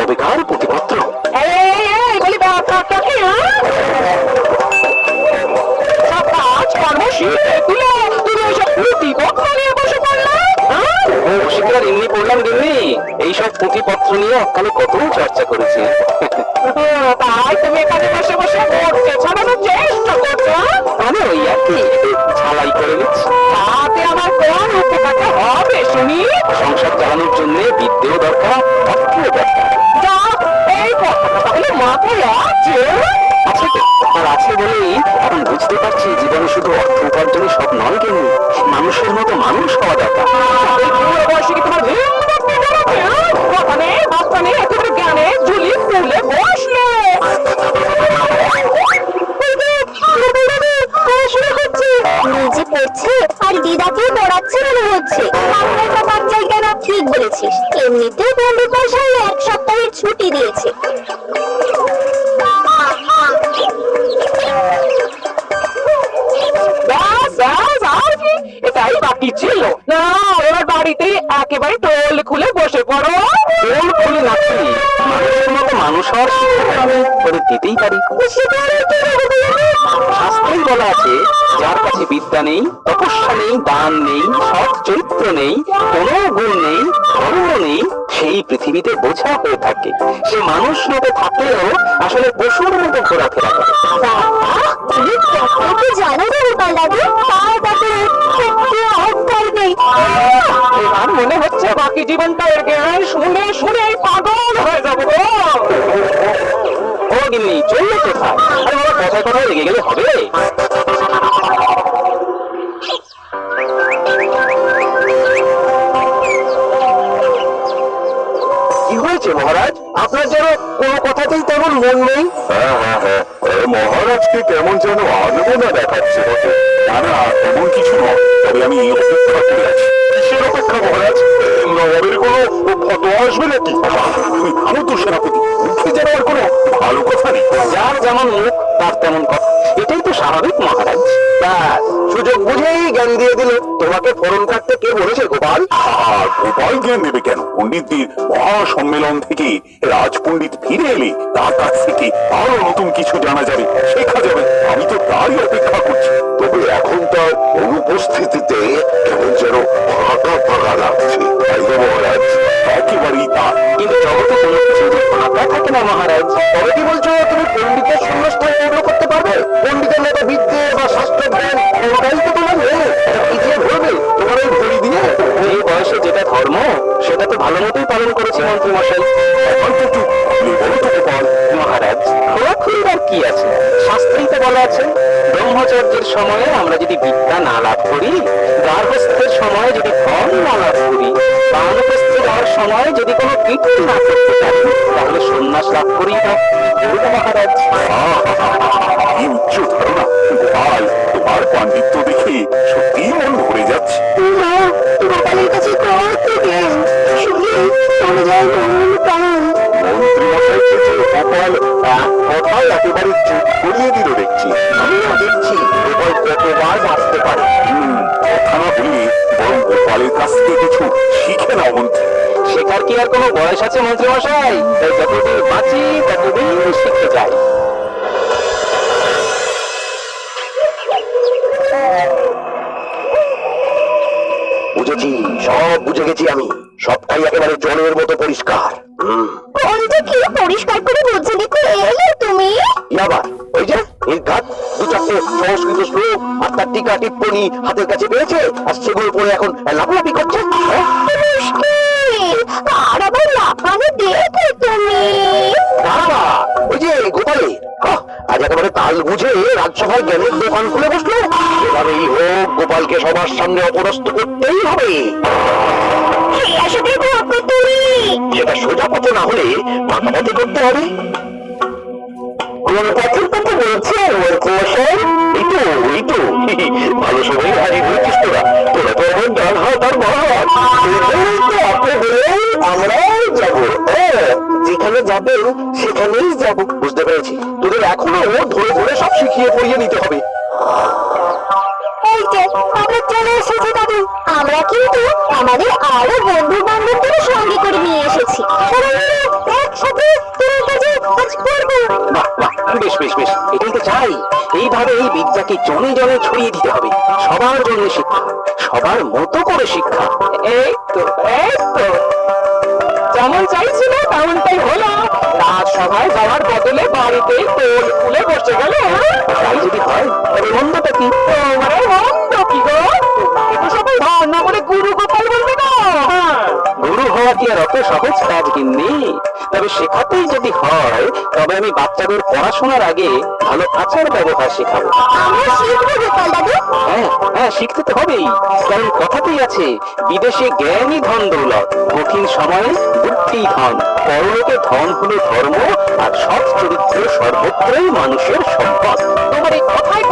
কবেকার প্রতিপত্র। বলি ব্যাপারটা কি? সব কাজ কর্ম শিখে তুলে তুমি ওইসব প্রতিপত্র নিয়ে বসে পড়লে? শিকার এমনি পড়লাম গিন্নি, এইসব পুঁথিপত্র নিয়ে এককালে কত চর্চা করেছি। তাই তুমি এখানে বসে বসে পড়তে ছাড়ানোর চেষ্টা করছো? আমি ওই আর কি ছালাই করে নিচ্ছি। তাতে আমার কোন উপকারটা হবে শুনি? সংসার চালানোর জন্য বিদ্যেও দরকার, অর্থও দরকার। যাক, এই কথাটা তাহলে মাথায় আছে। আছে তো, আর আছে বলেই এখন বুঝতে পারছি জীবনে শুধু অর্থ উপার্জনই সব নয় গিন্নি, মানুষের মতো মানুষ হওয়া দরকার। এই বুড়ো বয়সে কি তোমার কথা নেই, বাচ্চা নেই, একেবারে জ্ঞানে ঝুলি ফুলে বসলে। নিজে পড়ছে আর দিদাকেও পড়াচ্ছে মনে হচ্ছে। আপনার বাবার জায়গা না, ঠিক বলেছিস। এমনিতেও বন্ধু মশাই 1 সপ্তাহের ছুটি দিয়েছে। আর কি এটাই বাকি ছিল না? এবার বাড়িতে একেবারে টোল খুলে বসে পড়ো। টোল খুলে নাকি মানুষের মতো মানুষ হওয়ার শিক্ষা আমি করে দিতেই পারি। শাস্ত্রেই বলা আছে, যার কাছে বিদ্যা নেই, তপস্যা নেই, দান নেই, সৎ চরিত্র নেই, কোনো গুণ নেই, ধর্ম নেই, সেই পৃথিবীতে বোঝা হয়ে থাকে। সে মানুষ রূপে থাকলেও আসলে পশুর মতো ঘোরাফেরা করে। তুমি কত জানো রে গোপাল দাদু? তার ব্যাপারে একটু অহংকার নেই। এবার মনে হচ্ছে বাকি জীবনটা এর জ্ঞান শুনে শুনে পাগল হয়ে যাবো। ও গিন্নি, চললে কোথায়? আরে বাবা, কথায় কথায় লেগে গেলে হবে? কি হয়েছে মহারাজ? আপনার যেন কোনো কথাতেই তেমন মন নেই। হ্যাঁ, মহারাজকে কেমন যেন আনমনা দেখাচ্ছে বটে। না না, এমন কিছু নয়, তবে আমি অপেক্ষা করে আছি। কিসের অপেক্ষা মহারাজ? নবাবের কোনো ফতোয়া আসবে নাকি? তুমি ভালো তো সেনাপতি, মুখে যেন আর কোনো ভালো কথা নেই। যার যেমন মুখ তার তেমন কথা, এটাই তো স্বাভাবিক মহারাজ। তা সুযোগ বুঝেই জ্ঞান দিয়ে দিল। তোমাকে ফোরন কাটতে কে বলেছে গোপাল? আর গোপাল জ্ঞান নেবে কেন? পণ্ডিতদের মহাসম্মেলন থেকে রাজপণ্ডিত ফিরে এলে তার কাছ থেকে আরো নতুন কিছু জানা যাবে, শেখা যাবে। আমি তো তারই অপেক্ষা করছি। তবে এখন তার অনুপস্থিতিতে কেমন যেন ফাঁকা ফাঁকা লাগছে, তাই না মহারাজ? একেবারেই তা। কিন্তু জগতে কোনো কিছু যে ফাঁকা থাকে না মহারাজ। তবে কি বলছো, তুমি পণ্ডিতের শূন্যস্থান পূর্ণ করতে পারবে? পণ্ডিতের মতো বিদ্যে বা শাস্ত্র জ্ঞান কোনটাই তো তোমার নেই। কি দিয়ে ভরবে তোমার ওই ঘড়ি দিয়ে? যে বয়সে যেটা ধর্ম সেটা তো ভালো মতোই পালন করেছে মন্ত্রী মশাই। এখন তো একটু বলো তো গোপাল। মহারাজ, খোলাখুলি আর কি আছে? শাস্ত্রেই তো বলা আছে, ব্রহ্মচর্যের সময়ে আমরা যদি বিদ্যা না লাভ করি, গার্হস্থ্যের সময় যদি ফল না লাভ করি, বানপ্রস্থে যাওয়ার সময় যদি কোনো কীর্তি না করতে পারি, তাহলে সন্ন্যাস লাভ করি না। মহারাজ, কি উচ্চ ধারণা গোপাল! তোমার পাণ্ডিত্য দেখে সত্যি মন ভরে যাচ্ছে। গোপালের কাছে কত জ্ঞান, শুনে চলে যায় মন প্রাণ। মন্ত্রী মশাইকে যে গোপাল এক কথায় একেবারে চুপ করিয়ে দিল দেখছি। আমিও দেখছি গোপাল কতবার বাঁচতে পারে। কথা না বলে বরং গোপালের কাছ থেকে কিছু শিখে নাও মন্ত্রী। শেখার কি আর কোনো বয়স আছে মন্ত্রী মশাই? তাই যতদিন বাঁচি ততদিন শিখতে যাই। বুঝেছি, সব বুঝে গেছি আমি। সবটাই একেবারে জলের মতো পরিষ্কার। কোনটা কি পরিষ্কার করে বুঝে নিতে এলে তুমি? কি আবার? ওই যে নির্ঘাত 2-4টে সংস্কৃত শ্লোক আর তার টিকা টিপ্পনি হাতের কাছে পেয়েছে, আর সেগুলো পরে এখন লাফালাফি করছে। মুশকিল, আর আবার লাফানো দেখে তুমি। বাবা, ওই যে গোপালে আজ একেবারে তাল বুঝে রাজসভায় জ্ঞানের দোকান খুলে বসলো। এভাবেই হোক, গোপালকে সবার সামনে অপদস্থ করতেই হবে। সেটা সোজা পথে না হলে বাঁকা পথে করতে হবে। কোন পথের কথা বলছেন মন্ত্রী মশাই? এই তো ভালো সময় হারিয়ে হয়েছিস তোরা। তোরা তো আমার ডাল হাত আর মহারাজ। আপনি বললেন আমরাই যাবো। যেখানে যাবেন সেখানেই যাবো। বুঝতে পেরেছি, তোদের এখনো ধরে ধরে সব শিখিয়ে পড়িয়ে নিতে হবে। এই যে আমরা চলে এসেছি দাদু। আমরা কিন্তু আমাদের আরো বন্ধু বান্ধবদের সঙ্গে করে নিয়ে এসেছি। সবাই মিলে সাথে তোমার কাছে কাজ করবো। বাহ বাহ, বেশ বেশ বেশ, এটাই তো চাই। এইভাবে এই বিদ্যাকে জনে জনে ছড়িয়ে দিতে হবে। সবার জন্য শিক্ষা, সবার মতো করে শিক্ষা। এই তো যেমন চাইছিল তেমনটাই হলো। রাজসভায় যাওয়ার বদলে বাড়িতেই তোল খুলে বসে গেলে। তাই যদি হয় তবে মন্দটা কি? তোমারে মন্দ কি গো? এটা সবাই ধর্ণা করে গুরু গোপাল বলবে না। গুরু হওয়া কি আর অত সহজ কাজ গিন্নি? তবে শেখাতেই যদি হয় তবে আমি বাচ্চাদের পড়াশোনার আগে ভালো আচার ব্যবহার শেখাবো। আমরা শিখবো গোপাল দাদু। হ্যাঁ হ্যাঁ, শিখতে তো হবেই। কারণ কথাতেই আছে, বিদেশে জ্ঞানই ধন দৌলত, কঠিন সময়ে বুদ্ধি ধন। পরলোকে ধন হলো ধর্ম, আর সৎ চরিত্র সর্বত্রই মানুষের সম্পদ। তোমার এই কথায়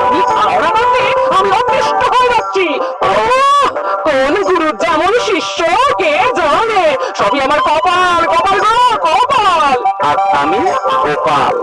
আমি আওড়া করতে আমি অতিষ্ঠ হয়ে যাচ্ছি। কোন গুরু যেমন শিষ্য কে জানে? সবই আমার কপাল, কপাল গো কপাল। আর আমি গোপাল।